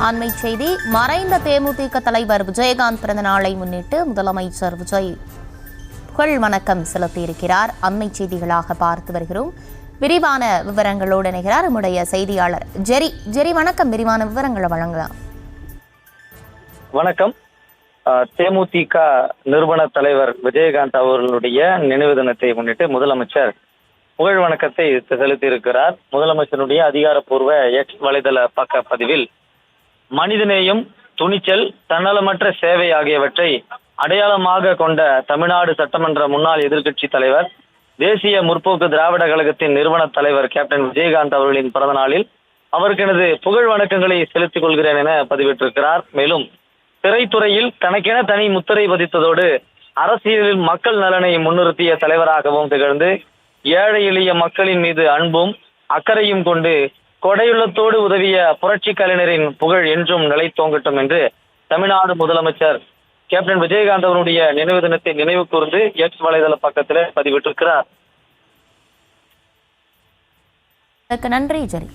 அண்மை செய்தி, மறைந்த தேமுதிக தலைவர் விஜயகாந்த் பிறந்த நாளை முன்னிட்டு முதலமைச்சர் விஜய் புகழ் வணக்கம் செலுத்தியிருக்கிறார். அண்மை செய்திகளாக பார்த்து வருகிறோம். விரிவான விவரங்களோடு இணைகிறார் நம்முடைய செய்தியாளர் ஜெரி. ஜெரி, வணக்கம். விரிவான விவரங்களை வழங்கலாம். வணக்கம். தேமுதிக நிறுவன தலைவர் விஜயகாந்த் அவர்களுடைய நினைவு தினத்தை முன்னிட்டு முதலமைச்சர் புகழ் வணக்கத்தை செலுத்தியிருக்கிறார். முதலமைச்சருடைய அதிகாரப்பூர்வ எக்ஸ் வலைதள பக்க பதிவில் மனிதநேயம், துணிச்சல், தன்னலமற்ற சேவை ஆகியவற்றை அடையாளமாக கொண்ட தமிழ்நாடு சட்டமன்ற முன்னாள் எதிர்க்கட்சி தலைவர், தேசிய முற்போக்கு திராவிட கழகத்தின் நிறுவன தலைவர் கேப்டன் விஜயகாந்த் அவர்களின் பிறந்த நாளில் அவருக்கு எனது புகழ் வணக்கங்களை செலுத்திக் கொள்கிறேன் என பதிவிட்டிருக்கிறார். மேலும் திரைத்துறையில் தனக்கென தனி முத்திரை பதித்ததோடு அரசியலில் மக்கள் நலனை முன்னிறுத்திய தலைவராகவும் திகழ்ந்து ஏழை எளிய மக்களின் மீது அன்பும் அக்கறையும் கொண்டு கொடையுள்ளத்தோடு உதவிய புரட்சி கலைஞரின் புகழ் என்றும் நிலைத்தோங்கட்டும் என்று தமிழ்நாடு முதலமைச்சர் கேப்டன் விஜயகாந்த் அவருடைய நினைவு தினத்தை நினைவு கூர்ந்து எக்ஸ் வலைதள பக்கத்தில் பதிவிட்டிருக்கிறார். நன்றி ஜெரி.